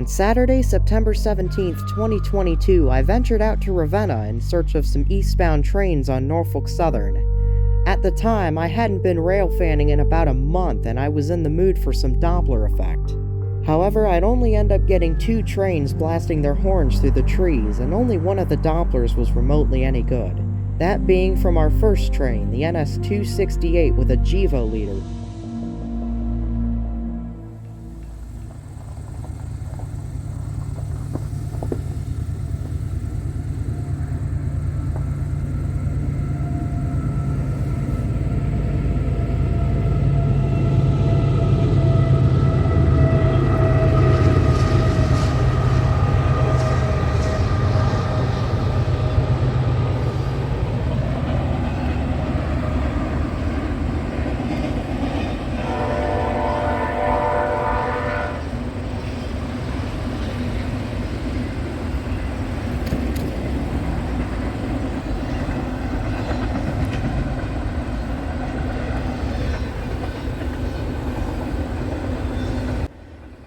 On Saturday, September 17th, 2022, I ventured out to Ravenna in search of some eastbound trains on Norfolk Southern. At the time, I hadn't been rail fanning in about a month and I was in the mood for some Doppler effect. However, I'd only end up getting 2 trains blasting their horns through the trees, and only one of the Dopplers was remotely any good. That being from our first train, the NS-268 with a GEVO leader.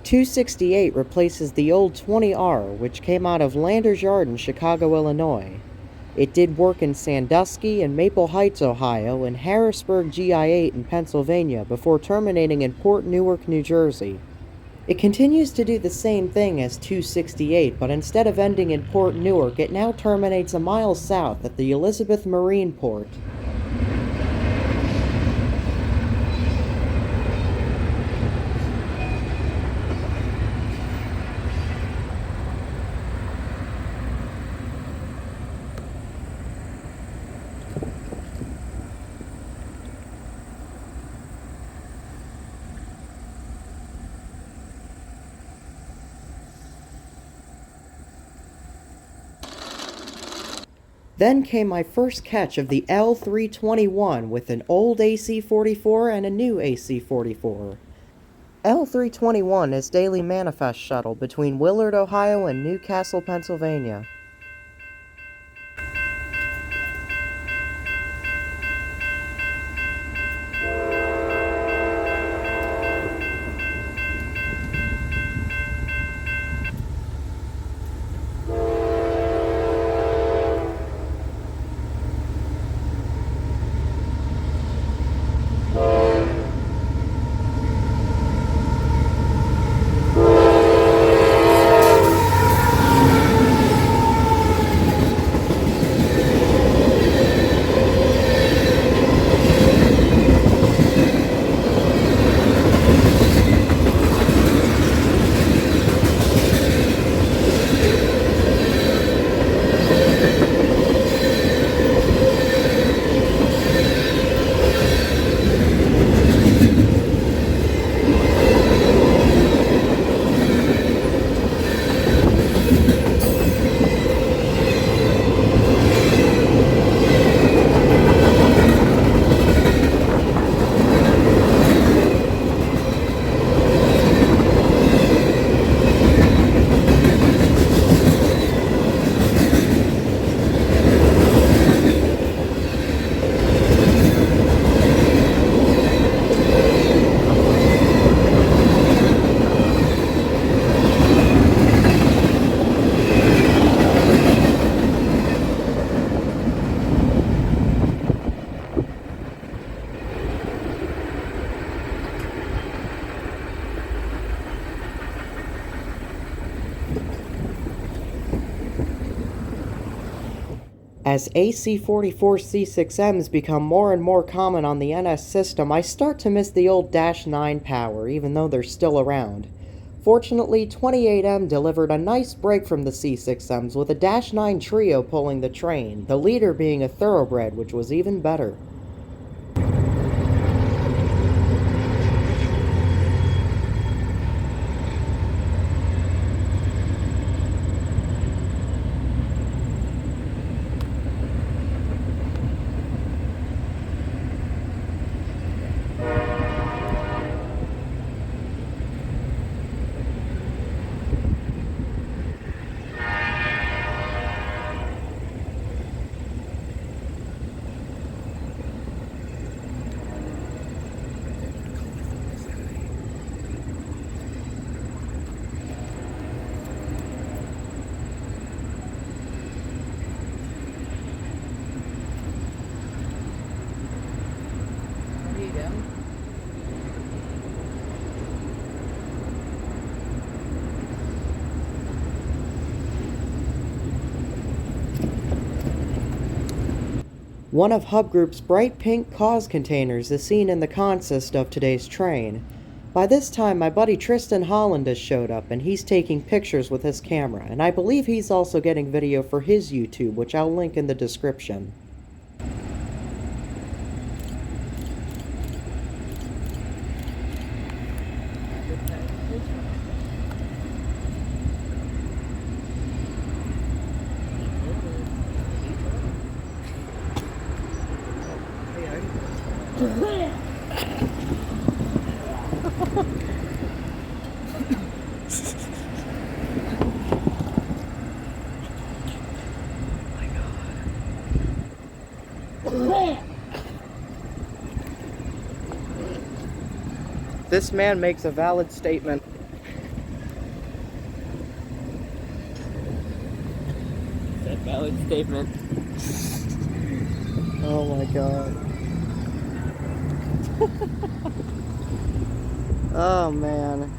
.268 replaces the old 20R, which came out of Landers Yard in Chicago, Illinois. It did work in Sandusky and Maple Heights, Ohio, and Harrisburg GI8 in Pennsylvania before terminating in Port Newark, New Jersey. It continues to do the same thing as .268, but instead of ending in Port Newark, it now terminates a mile south at the Elizabeth Marine Port. Then came my first catch of the L321 with an old AC-44 and a new AC-44. L321 is daily manifest shuttle between Willard, Ohio and Newcastle, Pennsylvania. As AC-44C6Ms become more and more common on the NS system, I start to miss the old -9 power, even though they're still around. Fortunately, 28M delivered a nice break from the C6Ms with a -9 trio pulling the train, the leader being a thoroughbred, which was even better. One of Hub Group's bright pink cause containers is seen in the consist of today's train. By this time, my buddy Tristan Holland has showed up, and he's taking pictures with his camera, and I believe he's also getting video for his YouTube, which I'll link in the description. This man makes a valid statement. That's a valid statement. Oh my god. Oh man.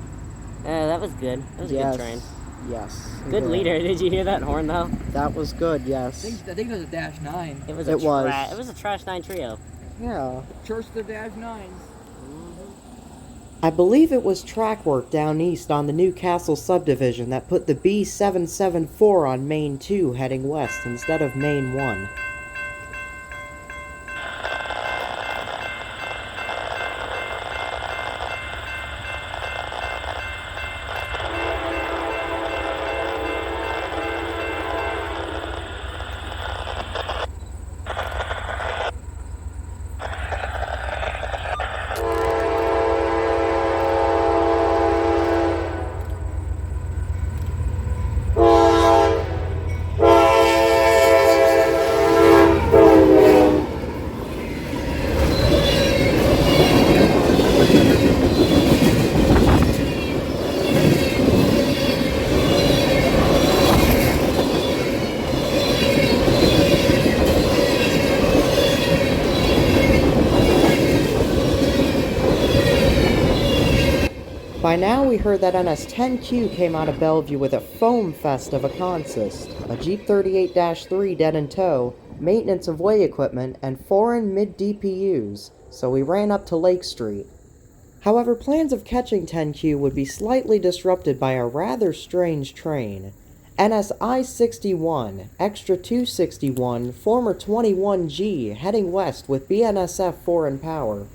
That was good. That was a good train. Yes. Good leader. Did you hear that horn though? That was good, yes. I think it was a Dash 9. It was It was. It was a Trash 9 trio. Yeah. Church the Dash 9s. I believe it was track work down east on the Newcastle subdivision that put the B774 on Main 2 heading west instead of Main 1. By now we heard that NS-10Q came out of Bellevue with a foam fest of a consist, a Jeep 38-3 dead in tow, maintenance of way equipment, and foreign mid-DPUs, so we ran up to Lake Street. However, plans of catching 10Q would be slightly disrupted by a rather strange train. NS I61, Extra 261, former 21G, heading west with BNSF foreign power.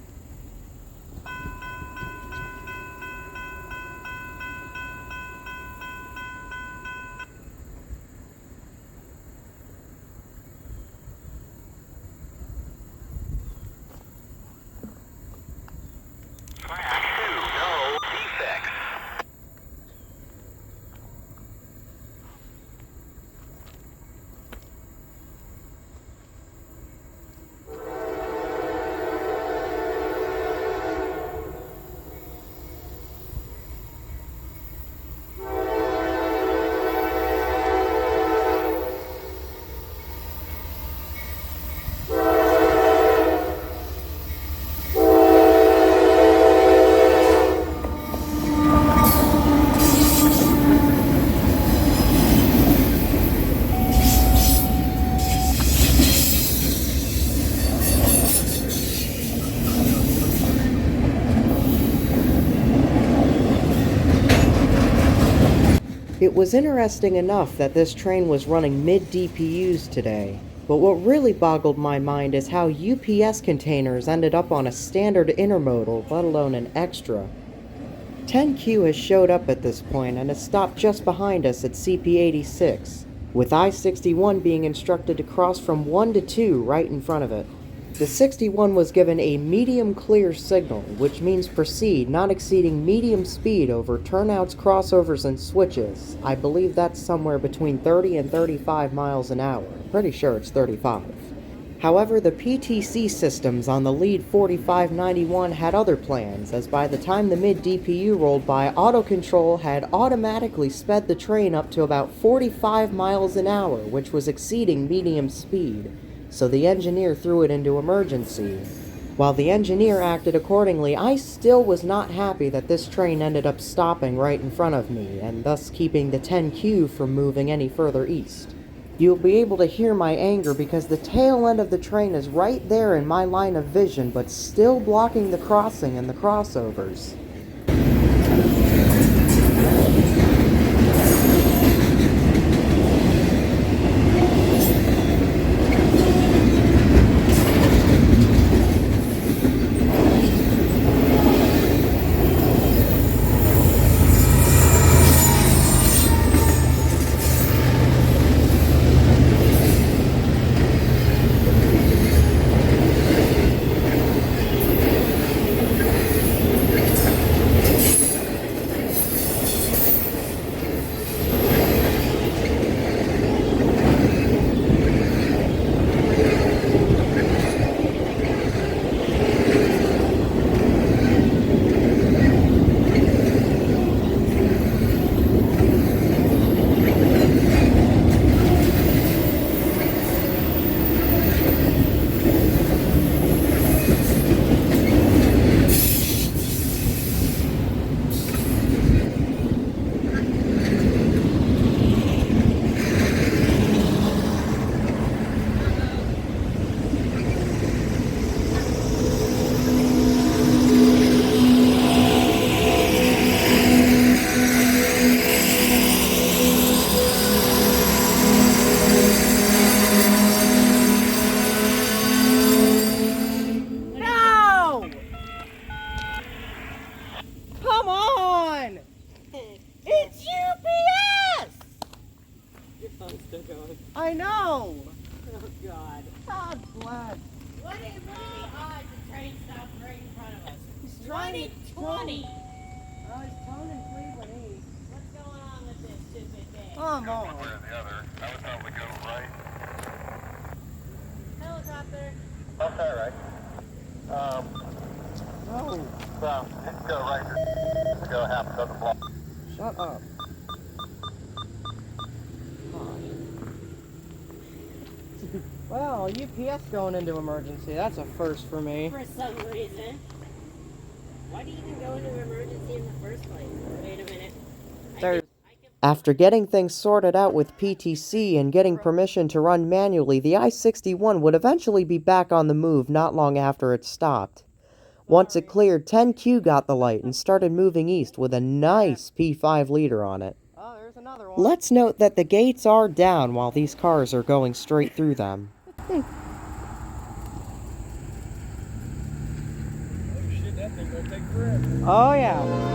It was interesting enough that this train was running mid-DPUs today, but what really boggled my mind is how UPS containers ended up on a standard intermodal, let alone an extra. 10Q has showed up at this point and has stopped just behind us at CP86, with I61 being instructed to cross from 1 to 2 right in front of it. The 61 was given a medium clear signal, which means proceed not exceeding medium speed over turnouts, crossovers, and switches. I believe that's somewhere between 30 and 35 miles an hour. Pretty sure it's 35. However, the PTC systems on the lead 4591 had other plans, as by the time the mid-DPU rolled by, autocontrol had automatically sped the train up to about 45 miles an hour, which was exceeding medium speed. So the engineer threw it into emergency. While the engineer acted accordingly, I still was not happy that this train ended up stopping right in front of me, and thus keeping the 10Q from moving any further east. You'll be able to hear my anger because the tail end of the train is right there in my line of vision, but still blocking the crossing and the crossovers. I know! Oh, God. God bless. What is the odds the train stopped right in front of us? He's trying to 2020! Oh, he's toning Cleveland East. What's going on with this stupid thing? Come on. One or the other. I would probably go right. Helicopter. Okay, right. No. Well, just go right. Go half a dozen blocks. Shut up. Well, UPS going into emergency. That's a first for me. For some reason. Why do you even go into emergency in the first place? Wait a minute. After getting things sorted out with PTC and getting permission to run manually, the I61 would eventually be back on the move not long after it stopped. Once it cleared, 10Q got the light and started moving east with a nice P5 liter on it. Oh, there's another one. Let's note that the gates are down while these cars are going straight through them. Oh shit, that thing gonna take forever. Oh yeah.